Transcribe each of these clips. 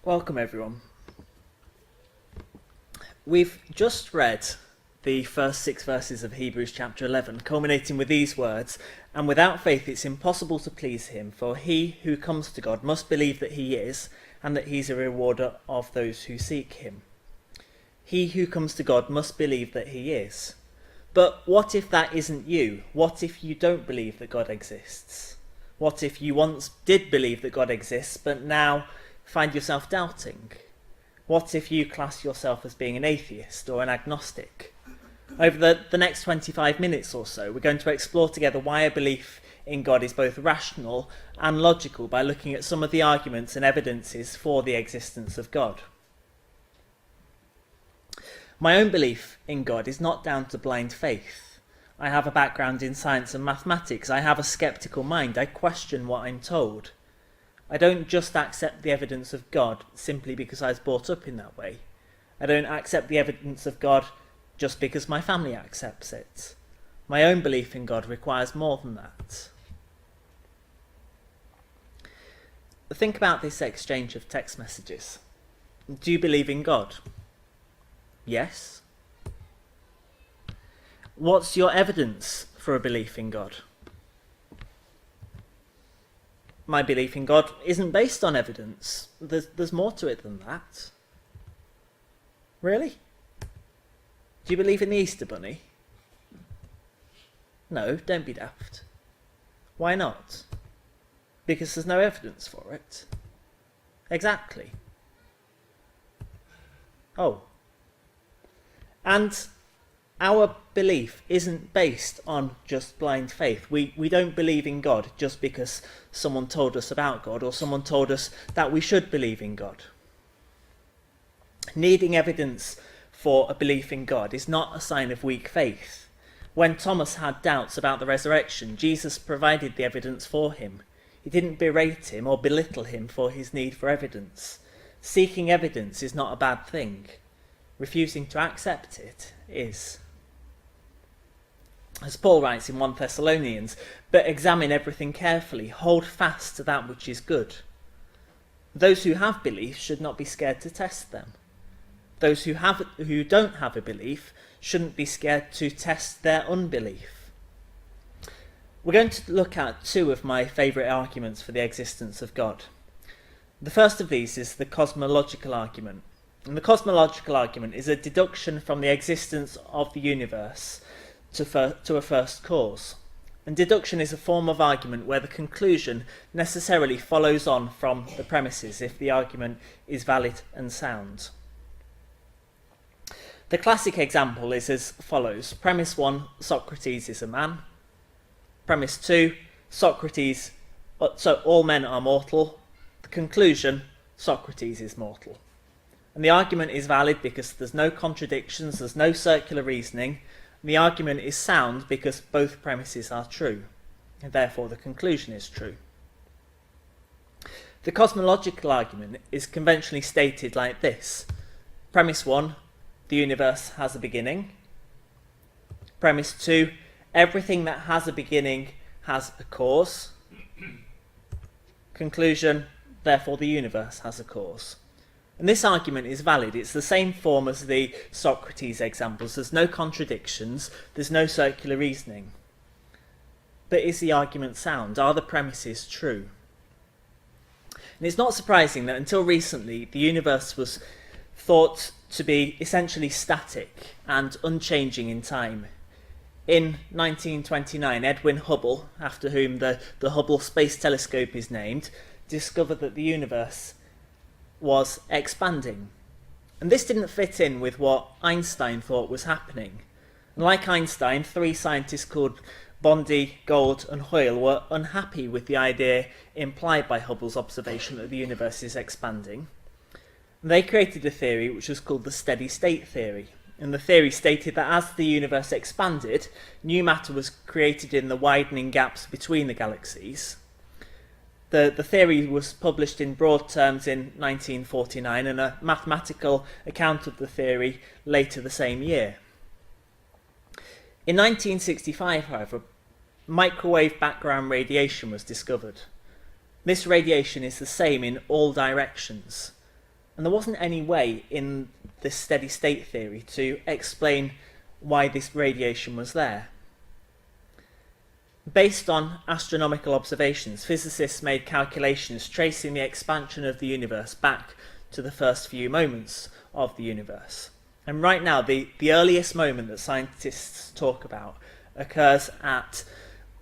Welcome everyone. We've just read the first 6 verses of Hebrews chapter 11, culminating with these words, "And without faith it's impossible to please him, for he who comes to God must believe that he is, and that he's a rewarder of those who seek him." He who comes to God must believe that he is. But what if that isn't you? What if you don't believe that God exists? What if you once did believe that God exists, but now find yourself doubting? What if you class yourself as being an atheist or an agnostic? Over the next 25 minutes or so, we're going to explore together why a belief in God is both rational and logical by looking at some of the arguments and evidences for the existence of God. My own belief in God is not down to blind faith. I have a background in science and mathematics. I have a sceptical mind. I question what I'm told. I don't just accept the evidence of God simply because I was brought up in that way. I don't accept the evidence of God just because my family accepts it. My own belief in God requires more than that. Think about this exchange of text messages. Do you believe in God? Yes. What's your evidence for a belief in God? My belief in God isn't based on evidence. There's more to it than that. Really? Do you believe in the Easter Bunny? No, don't be daft. Why not? Because there's no evidence for it. Exactly. Oh. And our belief isn't based on just blind faith. We don't believe in God just because someone told us about God or someone told us that we should believe in God. Needing evidence for a belief in God is not a sign of weak faith. When Thomas had doubts about the resurrection, Jesus provided the evidence for him. He didn't berate him or belittle him for his need for evidence. Seeking evidence is not a bad thing. Refusing to accept it is. As Paul writes in 1 Thessalonians, "But examine everything carefully, hold fast to that which is good." Those who have beliefs should not be scared to test them. Those who don't have a belief shouldn't be scared to test their unbelief. We're going to look at 2 of my favourite arguments for the existence of God. The first of these is the cosmological argument. And the cosmological argument is a deduction from the existence of the universe to a first cause. And deduction is a form of argument where the conclusion necessarily follows on from the premises if the argument is valid and sound. The classic example is as follows. Premise 1, Socrates is a man. Premise 2, all men are mortal. The conclusion, Socrates is mortal. And the argument is valid because there's no contradictions, there's no circular reasoning. And the argument is sound because both premises are true, and therefore the conclusion is true. The cosmological argument is conventionally stated like this. Premise 1, the universe has a beginning. Premise 2, everything that has a beginning has a cause. Conclusion, therefore the universe has a cause. And this argument is valid. It's the same form as the Socrates examples. There's no contradictions. There's no circular reasoning. But is the argument sound? Are the premises true? And it's not surprising that until recently, the universe was thought to be essentially static and unchanging in time. In 1929, Edwin Hubble, after whom the Hubble Space Telescope is named, discovered that the universe was expanding. And this didn't fit in with what Einstein thought was happening. And like Einstein, 3 scientists called Bondi, Gould and Hoyle were unhappy with the idea implied by Hubble's observation that the universe is expanding. And they created a theory which was called the steady state theory. And the theory stated that as the universe expanded, new matter was created in the widening gaps between the galaxies. The theory was published in broad terms in 1949 and a mathematical account of the theory later the same year. In 1965, however, microwave background radiation was discovered. This radiation is the same in all directions. And there wasn't any way in this steady state theory to explain why this radiation was there. Based on astronomical observations, physicists made calculations tracing the expansion of the universe back to the first few moments of the universe. And right now, the earliest moment that scientists talk about occurs at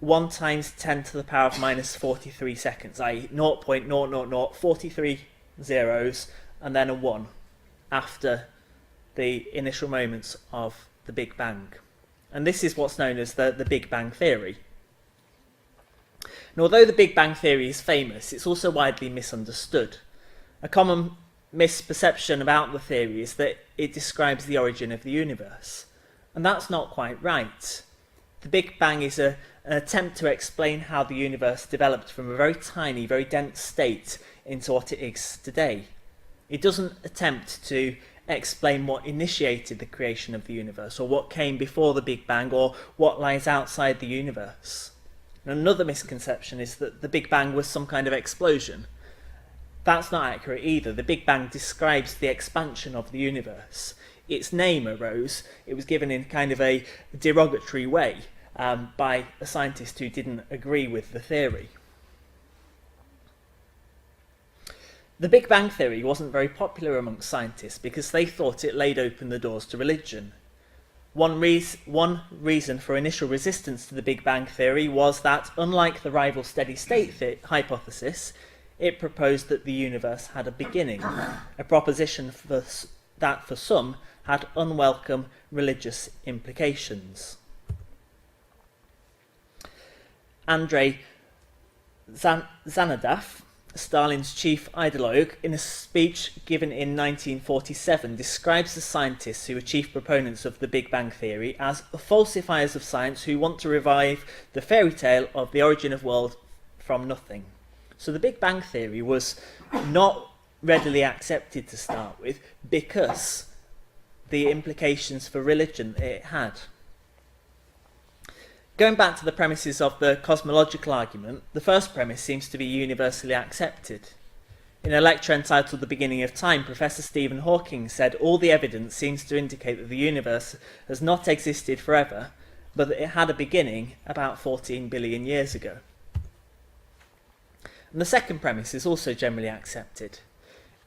1 times 10 to the power of minus 43 seconds, i.e. 0.00043 zeros and then a 1 after the initial moments of the Big Bang. And this is what's known as the Big Bang theory. And although the Big Bang theory is famous, it's also widely misunderstood. A common misperception about the theory is that it describes the origin of the universe. And that's not quite right. The Big Bang is an attempt to explain how the universe developed from a very tiny, very dense state into what it is today. It doesn't attempt to explain what initiated the creation of the universe, or what came before the Big Bang, or what lies outside the universe. And another misconception is that the Big Bang was some kind of explosion. That's not accurate either. The Big Bang describes the expansion of the universe. Its name arose, it was given in kind of a derogatory way by a scientist who didn't agree with the theory. The Big Bang theory wasn't very popular amongst scientists because they thought it laid open the doors to religion. One reason for initial resistance to the Big Bang theory was that, unlike the rival steady-state hypothesis, it proposed that the universe had a beginning, a proposition that for some had unwelcome religious implications. Andrei Zanadav, Stalin's chief ideologue, in a speech given in 1947, describes the scientists who are chief proponents of the Big Bang theory as falsifiers of science who want to revive the fairy tale of the origin of the world from nothing. So the Big Bang theory was not readily accepted to start with because the implications for religion it had. Going back to the premises of the cosmological argument, the first premise seems to be universally accepted. In a lecture entitled The Beginning of Time, Professor Stephen Hawking said all the evidence seems to indicate that the universe has not existed forever, but that it had a beginning about 14 billion years ago. And the second premise is also generally accepted.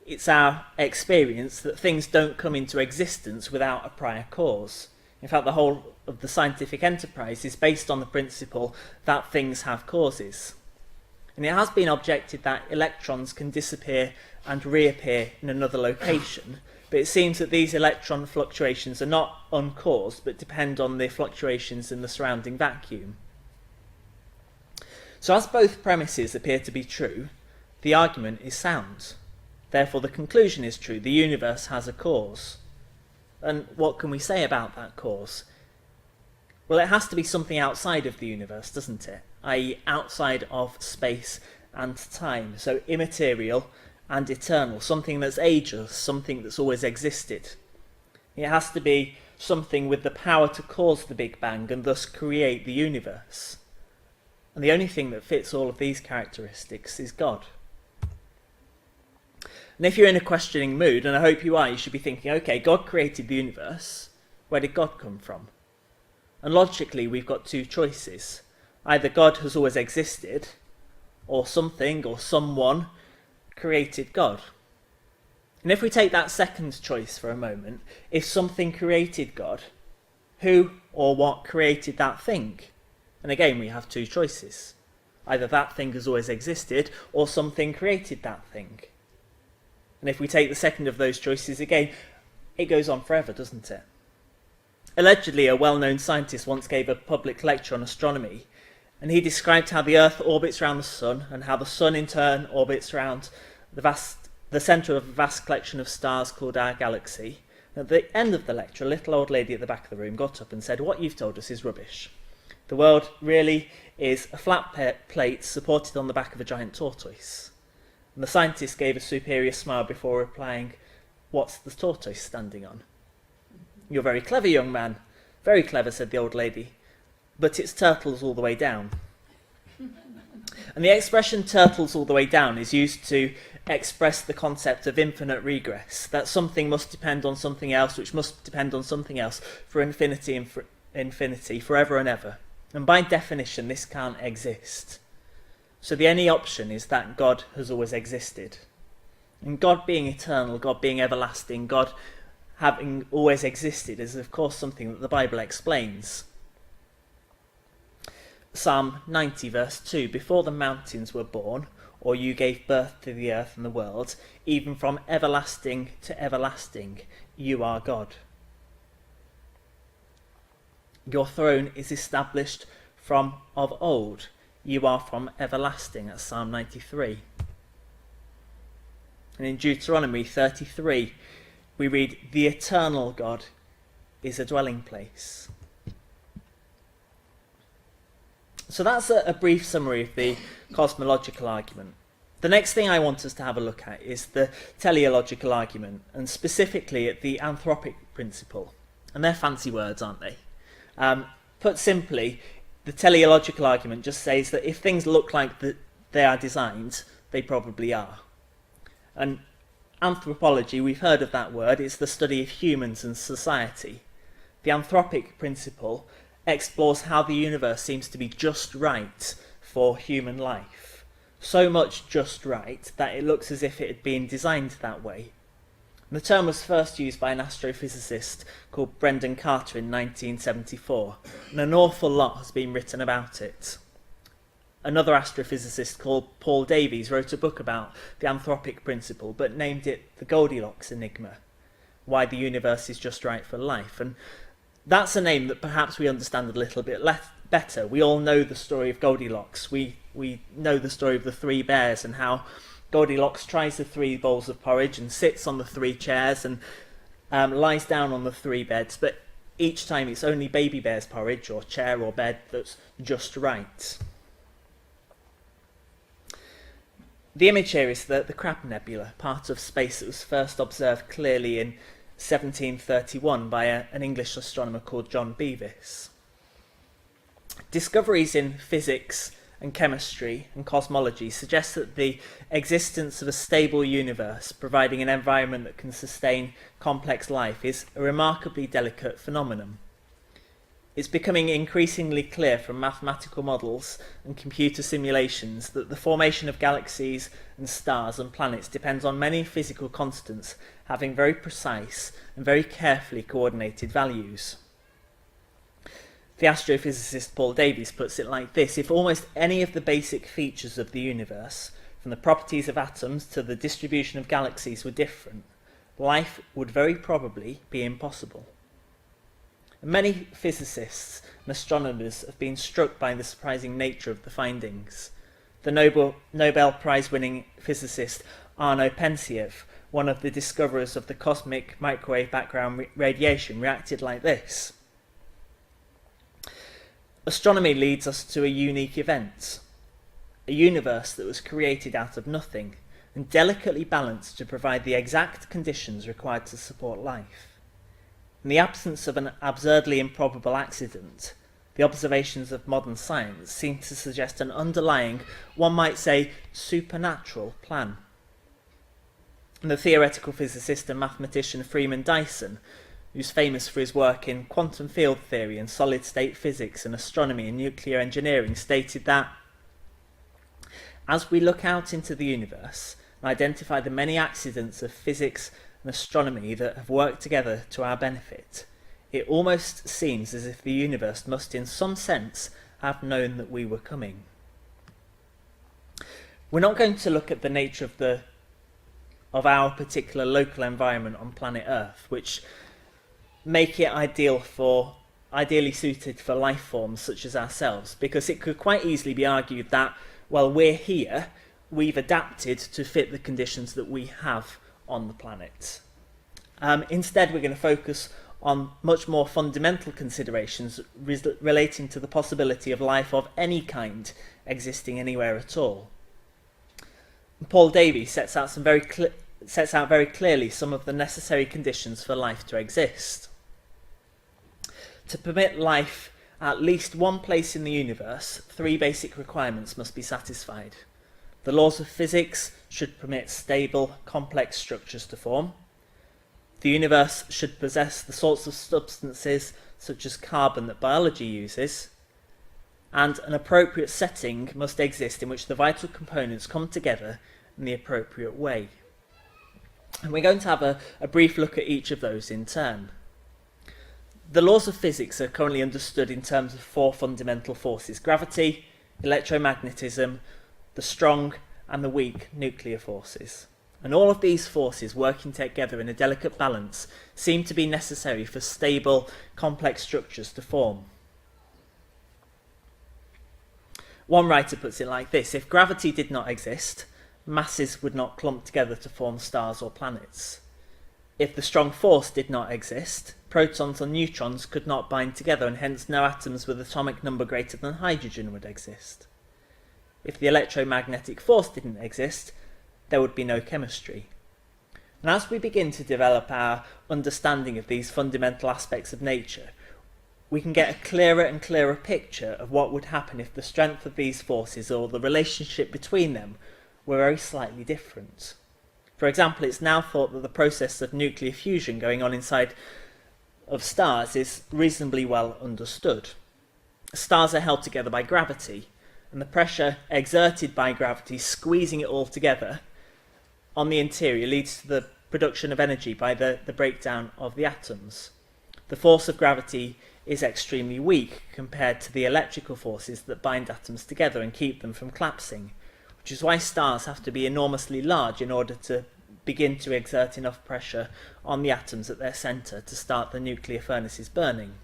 It's our experience that things don't come into existence without a prior cause. In fact, the whole of the scientific enterprise is based on the principle that things have causes. And it has been objected that electrons can disappear and reappear in another location, but it seems that these electron fluctuations are not uncaused, but depend on the fluctuations in the surrounding vacuum. So as both premises appear to be true, the argument is sound. Therefore, the conclusion is true. The universe has a cause. And what can we say about that cause? Well, it has to be something outside of the universe, doesn't it? i.e. outside of space and time. So immaterial and eternal, something that's ageless, something that's always existed. It has to be something with the power to cause the Big Bang and thus create the universe. And the only thing that fits all of these characteristics is God. And if you're in a questioning mood, and I hope you are, you should be thinking, okay, God created the universe. Where did God come from? And logically, we've got two choices. Either God has always existed, or something or someone created God. And if we take that second choice for a moment, if something created God, who or what created that thing? And again, we have two choices. Either that thing has always existed, or something created that thing. And if we take the second of those choices again, it goes on forever, doesn't it? Allegedly, a well-known scientist once gave a public lecture on astronomy, and he described how the Earth orbits around the Sun, and how the Sun in turn orbits around the centre of a vast collection of stars called our galaxy. And at the end of the lecture, a little old lady at the back of the room got up and said, "What you've told us is rubbish. The world really is a flat plate supported on the back of a giant tortoise." And the scientist gave a superior smile before replying, "What's the tortoise standing on?" "You're very clever, young man. Very clever," said the old lady. "But it's turtles all the way down." And the expression turtles all the way down is used to express the concept of infinite regress, that something must depend on something else, which must depend on something else for infinity and for infinity, forever and ever. And by definition, this can't exist. So the only option is that God has always existed. And God being eternal, God being everlasting, God having always existed is of course something that the Bible explains. Psalm 90 verse 2, before the mountains were born, or you gave birth to the earth and the world, even from everlasting to everlasting, you are God. Your throne is established from of old, you are from everlasting, that's Psalm 93. And in Deuteronomy 33, we read, the eternal God is a dwelling place. So that's a brief summary of the cosmological argument. The next thing I want us to have a look at is the teleological argument, and specifically at the anthropic principle. And they're fancy words, aren't they? Put simply, the teleological argument just says that if things look like they are designed, they probably are. And anthropology, we've heard of that word, it's the study of humans and society. The anthropic principle explores how the universe seems to be just right for human life. So much just right that it looks as if it had been designed that way. And the term was first used by an astrophysicist called Brendan Carter in 1974, and an awful lot has been written about it. Another astrophysicist called Paul Davies wrote a book about the anthropic principle, but named it the Goldilocks Enigma, why the universe is just right for life. And that's a name that perhaps we understand a little bit better. We all know the story of Goldilocks. We know the story of the three bears and how Goldilocks tries the 3 bowls of porridge and sits on the 3 chairs and lies down on the 3 beds, but each time it's only baby bear's porridge or chair or bed that's just right. The image here is the Crab Nebula, part of space that was first observed clearly in 1731 by an English astronomer called John Bevis. Discoveries in physics and chemistry and cosmology suggest that the existence of a stable universe providing an environment that can sustain complex life is a remarkably delicate phenomenon. It's becoming increasingly clear from mathematical models and computer simulations that the formation of galaxies and stars and planets depends on many physical constants having very precise and very carefully coordinated values. The astrophysicist Paul Davies puts it like this: if almost any of the basic features of the universe, from the properties of atoms to the distribution of galaxies, were different, life would very probably be impossible. Many physicists and astronomers have been struck by the surprising nature of the findings. The Nobel Prize-winning physicist Arno Pentsiев, one of the discoverers of the cosmic microwave background radiation, reacted like this: astronomy leads us to a unique event, a universe that was created out of nothing and delicately balanced to provide the exact conditions required to support life. In the absence of an absurdly improbable accident, the observations of modern science seem to suggest an underlying, one might say, supernatural plan. And the theoretical physicist and mathematician Freeman Dyson, who's famous for his work in quantum field theory and solid-state physics and astronomy and nuclear engineering, stated that as we look out into the universe and identify the many accidents of physics and astronomy that have worked together to our benefit, it almost seems as if the universe must in some sense have known that we were coming. We're not going to look at the nature of our particular local environment on planet Earth, which make it ideally suited for life forms such as ourselves, because it could quite easily be argued that, well, we're here, we've adapted to fit the conditions that we have on the planet. Instead, we're going to focus on much more fundamental considerations relating to the possibility of life of any kind existing anywhere at all. Paul Davies sets out very clearly some of the necessary conditions for life to exist. To permit life at least one place in the universe, 3 basic requirements must be satisfied. The laws of physics should permit stable, complex structures to form. The universe should possess the sorts of substances such as carbon that biology uses. And an appropriate setting must exist in which the vital components come together in the appropriate way. And we're going to have a brief look at each of those in turn. The laws of physics are currently understood in terms of four fundamental forces: gravity, electromagnetism, the strong and the weak nuclear forces. And all of these forces working together in a delicate balance seem to be necessary for stable, complex structures to form. One writer puts it like this: if gravity did not exist, masses would not clump together to form stars or planets. If the strong force did not exist, protons and neutrons could not bind together, and hence no atoms with atomic number greater than hydrogen would exist. If the electromagnetic force didn't exist, there would be no chemistry. And as we begin to develop our understanding of these fundamental aspects of nature, we can get a clearer and clearer picture of what would happen if the strength of these forces or the relationship between them were very slightly different. For example, it's now thought that the process of nuclear fusion going on inside of stars is reasonably well understood. Stars are held together by gravity, and the pressure exerted by gravity squeezing it all together on the interior leads to the production of energy by the breakdown of the atoms. The force of gravity is extremely weak compared to the electrical forces that bind atoms together and keep them from collapsing, which is why stars have to be enormously large in order to begin to exert enough pressure on the atoms at their centre to start the nuclear furnaces burning.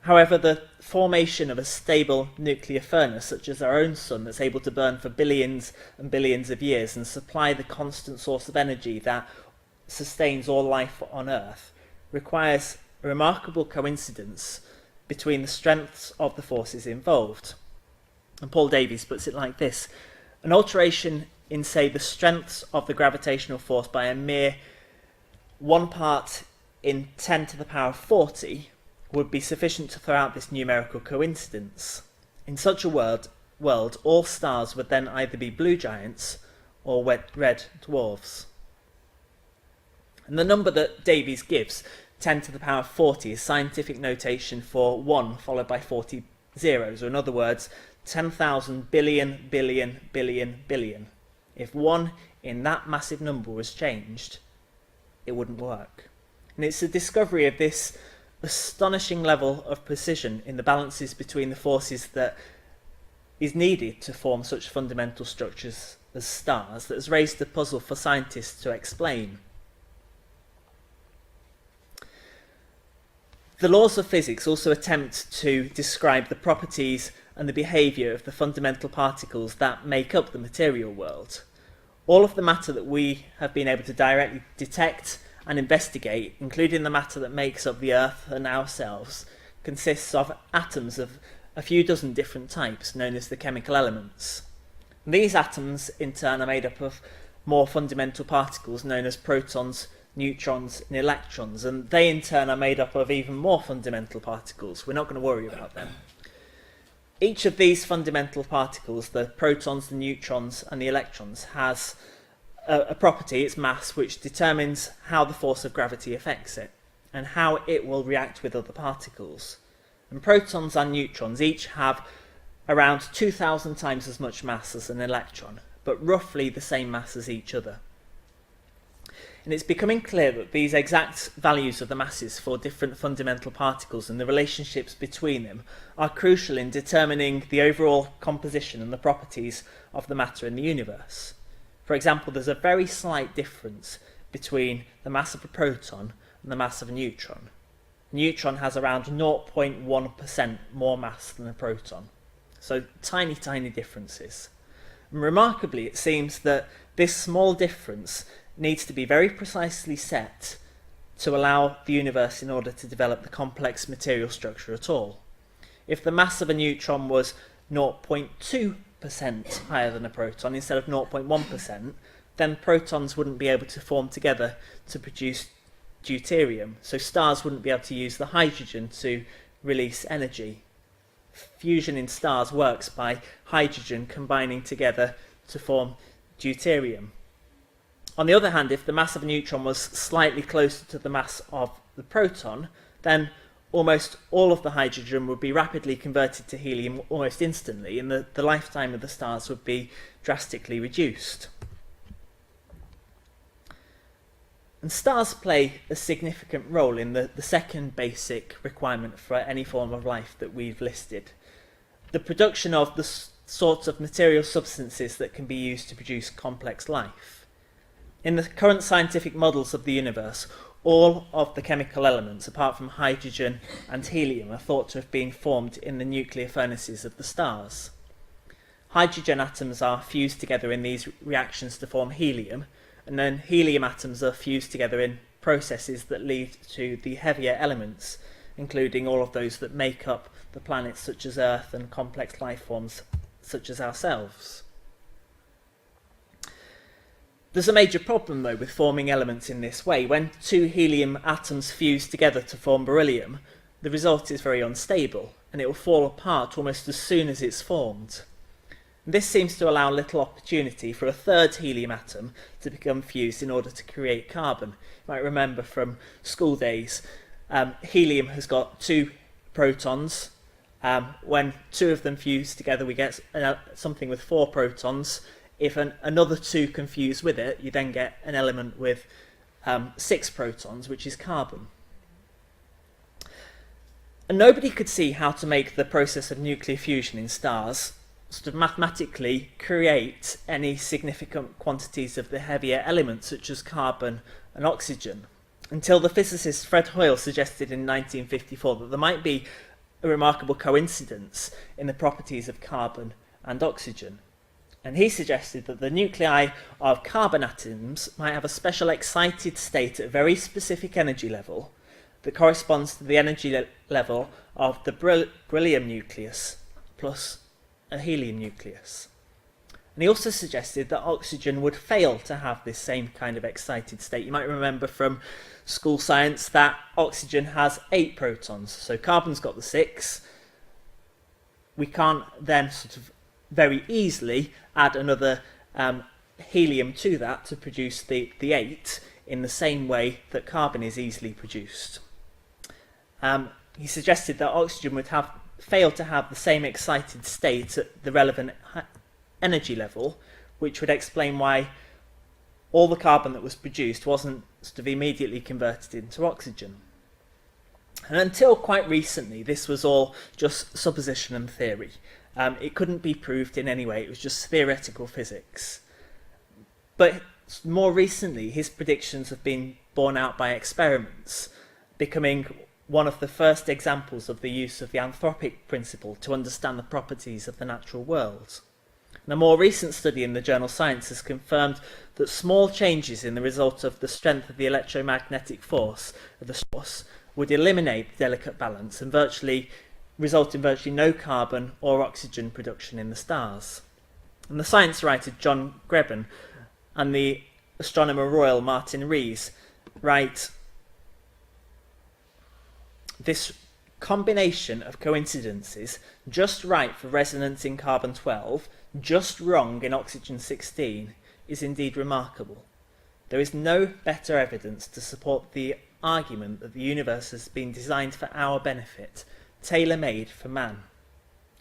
However, the formation of a stable nuclear furnace, such as our own sun, that's able to burn for billions and billions of years and supply the constant source of energy that sustains all life on Earth, requires a remarkable coincidence between the strengths of the forces involved. And Paul Davies puts it like this: an alteration in, say, the strengths of the gravitational force by a mere 1 part in 10 to the power of 40 would be sufficient to throw out this numerical coincidence. In such a world, all stars would then either be blue giants or red dwarfs. And the number that Davies gives, 10 to the power of 40, is scientific notation for 1 followed by 40 zeros, or in other words, 10,000 billion, billion, billion, billion. If 1 in that massive number was changed, it wouldn't work. And it's the discovery of this astonishing level of precision in the balances between the forces that is needed to form such fundamental structures as stars that has raised the puzzle for scientists to explain. The laws of physics also attempt to describe the properties and the behaviour of the fundamental particles that make up the material world. All of the matter that we have been able to directly detect and investigate, including the matter that makes up the Earth and ourselves, consists of atoms of a few dozen different types, known as the chemical elements. And these atoms, in turn, are made up of more fundamental particles known as protons, neutrons and electrons, and they in turn are made up of even more fundamental particles. We're not going to worry about them. Each of these fundamental particles, the protons, the neutrons and the electrons, has a property, its mass, which determines how the force of gravity affects it and how it will react with other particles. And protons and neutrons each have around 2,000 times as much mass as an electron, but roughly the same mass as each other. And it's becoming clear that these exact values of the masses for different fundamental particles and the relationships between them are crucial in determining the overall composition and the properties of the matter in the universe. For example, there's a very slight difference between the mass of a proton and the mass of a neutron. A neutron has around 0.1% more mass than a proton. So tiny, tiny differences. And remarkably, it seems that this small difference needs to be very precisely set to allow the universe in order to develop the complex material structure at all. If the mass of a neutron was 0.2% higher than a proton instead of 0.1%, then protons wouldn't be able to form together to produce deuterium, so stars wouldn't be able to use the hydrogen to release energy. fusion in stars works by hydrogen combining together to form deuterium. On the other hand, if the mass of a neutron was slightly closer to the mass of the proton, then almost all of the hydrogen would be rapidly converted to helium almost instantly, and the lifetime of the stars would be drastically reduced. And stars play a significant role in the second basic requirement for any form of life that we've listed: the production of the sorts of material substances that can be used to produce complex life. In the current scientific models of the universe, all of the chemical elements, apart from hydrogen and helium, are thought to have been formed in the nuclear furnaces of the stars. Hydrogen atoms are fused together in these reactions to form helium, and then helium atoms are fused together in processes that lead to the heavier elements, including all of those that make up the planets such as Earth and complex life forms such as ourselves. There's a major problem, though, with forming elements in this way. When two helium atoms fuse together to form beryllium, the result is very unstable, and it will fall apart almost as soon as it's formed. This seems to allow little opportunity for a third helium atom to become fused in order to create carbon. You might remember from school days, helium has got two protons. When two of them fuse together, we get something with 4 protons. If another 2 can fuse with it, you then get an element with 6 protons, which is carbon. And nobody could see how to make the process of nuclear fusion in stars sort of mathematically create any significant quantities of the heavier elements such as carbon and oxygen, until the physicist Fred Hoyle suggested in 1954 that there might be a remarkable coincidence in the properties of carbon and oxygen. And he suggested that the nuclei of carbon atoms might have a special excited state at a very specific energy level that corresponds to the energy level of the beryllium nucleus plus a helium nucleus. And he also suggested that oxygen would fail to have this same kind of excited state. You might remember from school science that oxygen has 8 protons, so carbon's got the 6. We can't then sort of very easily add another helium to that to produce the 8 in the same way that carbon is easily produced. He suggested that oxygen would fail to have the same excited state at the relevant energy level, which would explain why all the carbon that was produced wasn't sort of immediately converted into oxygen. And until quite recently, this was all just supposition and theory. It couldn't be proved in any way, it was just theoretical physics. But more recently, his predictions have been borne out by experiments, becoming one of the first examples of the use of the anthropic principle to understand the properties of the natural world. And a more recent study in the journal Science has confirmed that small changes in the result of the strength of the electromagnetic force of the source would eliminate the delicate balance and result in virtually no carbon or oxygen production in the stars. And the science writer John Greben and the astronomer royal Martin Rees write, "This combination of coincidences, just right for resonance in carbon-12, just wrong in oxygen-16, is indeed remarkable. There is no better evidence to support the argument that the universe has been designed for our benefit, tailor-made for man."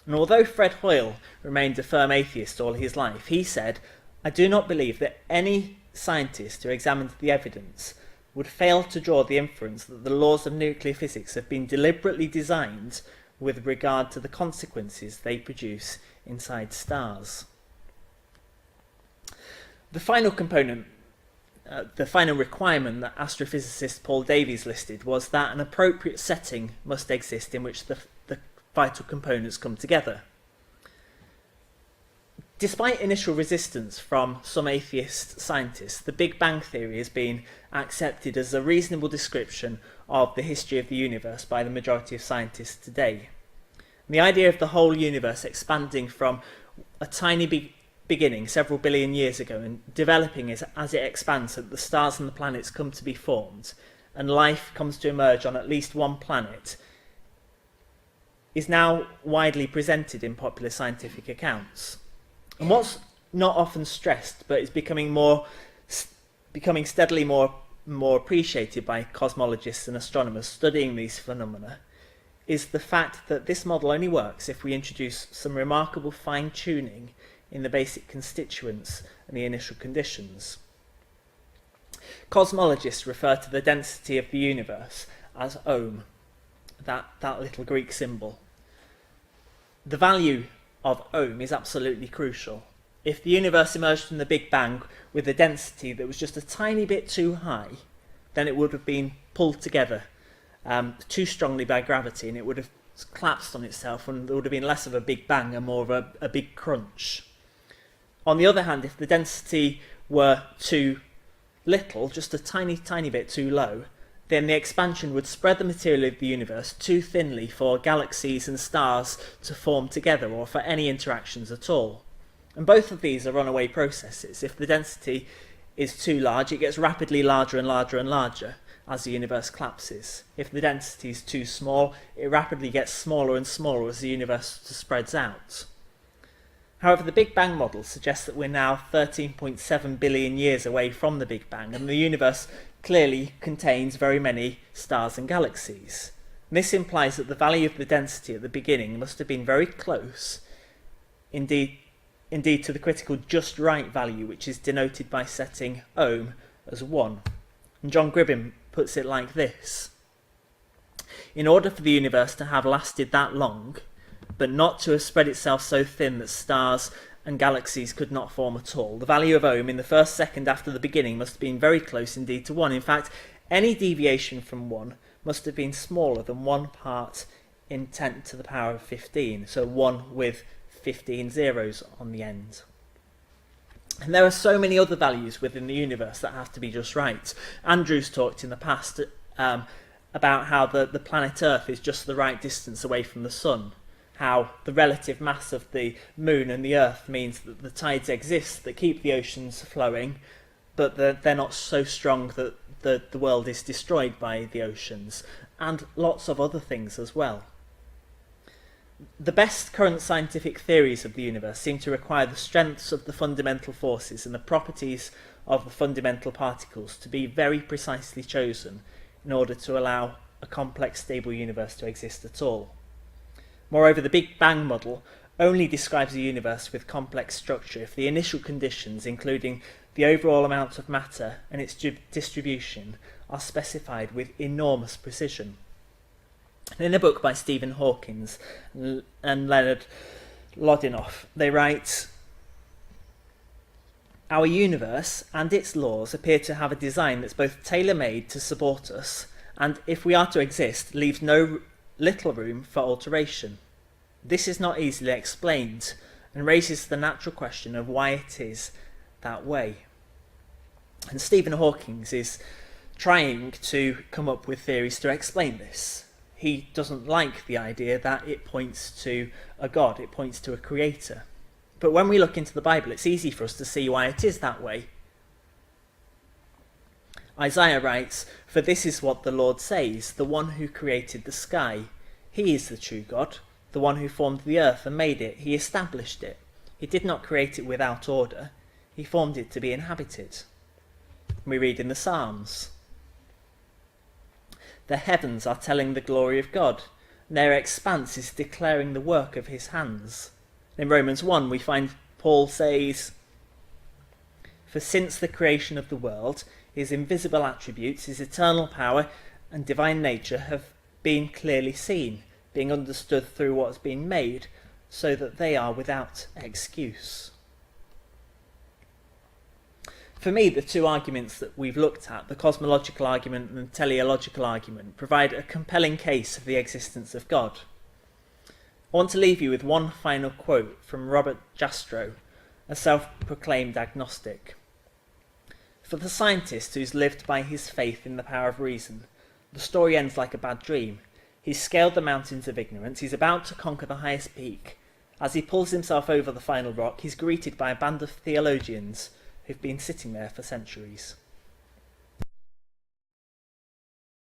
And although Fred Hoyle remained a firm atheist all his life, he said, "I do not believe that any scientist who examined the evidence would fail to draw the inference that the laws of nuclear physics have been deliberately designed with regard to the consequences they produce inside stars." The final component, the final requirement that astrophysicist Paul Davies listed was that an appropriate setting must exist in which the vital components come together. Despite initial resistance from some atheist scientists, the Big Bang Theory has been accepted as a reasonable description of the history of the universe by the majority of scientists today. And the idea of the whole universe expanding from a tiny beginning several billion years ago and developing as it expands so that the stars and the planets come to be formed and life comes to emerge on at least one planet is now widely presented in popular scientific accounts. And what's not often stressed, but is becoming steadily more appreciated by cosmologists and astronomers studying these phenomena, is the fact that this model only works if we introduce some remarkable fine-tuning in the basic constituents and the initial conditions. Cosmologists refer to the density of the universe as ohm, that little Greek symbol. The value of ohm is absolutely crucial. If the universe emerged from the Big Bang with a density that was just a tiny bit too high, then it would have been pulled together too strongly by gravity, and it would have collapsed on itself, and there would have been less of a Big Bang and more of a big crunch. On the other hand, if the density were too little, just a tiny bit too low, then the expansion would spread the material of the universe too thinly for galaxies and stars to form together or for any interactions at all. And both of these are runaway processes. If the density is too large, it gets rapidly larger and larger and larger as the universe collapses. If the density is too small, it rapidly gets smaller and smaller as the universe spreads out. However, the Big Bang model suggests that we're now 13.7 billion years away from the Big Bang, and the universe clearly contains very many stars and galaxies. And this implies that the value of the density at the beginning must have been very close, indeed to the critical just right value, which is denoted by setting ohm as 1. And John Gribbin puts it like this: in order for the universe to have lasted that long, but not to have spread itself so thin that stars and galaxies could not form at all, the value of ohm in the first second after the beginning must have been very close indeed to 1. In fact, any deviation from 1 must have been smaller than 1 part in 10 to the power of 15, so 1 with 15 zeros on the end. And there are so many other values within the universe that have to be just right. Andrew's talked in the past about how the planet Earth is just the right distance away from the sun, how the relative mass of the moon and the Earth means that the tides exist that keep the oceans flowing, but they're not so strong that the world is destroyed by the oceans, and lots of other things as well. The best current scientific theories of the universe seem to require the strengths of the fundamental forces and the properties of the fundamental particles to be very precisely chosen in order to allow a complex, stable universe to exist at all. Moreover, the Big Bang model only describes a universe with complex structure if the initial conditions, including the overall amount of matter and its distribution, are specified with enormous precision. In a book by Stephen Hawking and Leonard Lodinoff, they write, "Our universe and its laws appear to have a design that's both tailor-made to support us and, if we are to exist, leaves little room for alteration. This is not easily explained and raises the natural question of why it is that way." And Stephen Hawking is trying to come up with theories to explain this. He doesn't like the idea that it points to a God, it points to a creator. But when we look into the Bible, it's easy for us to see why it is that way. Isaiah writes, "For this is what the Lord says, the one who created the sky. He is the true God, the one who formed the earth and made it. He established it. He did not create it without order. He formed it to be inhabited." We read in the Psalms, "The heavens are telling the glory of God, and their expanse is declaring the work of his hands." In Romans 1 we find Paul says, "For since the creation of the world, his invisible attributes, his eternal power and divine nature have been clearly seen, being understood through what has been made, so that they are without excuse." For me, the two arguments that we've looked at, the cosmological argument and the teleological argument, provide a compelling case of the existence of God. I want to leave you with one final quote from Robert Jastrow, a self-proclaimed agnostic. "For the scientist who's lived by his faith in the power of reason, the story ends like a bad dream. He's scaled the mountains of ignorance, he's about to conquer the highest peak. As he pulls himself over the final rock, he's greeted by a band of theologians who've been sitting there for centuries."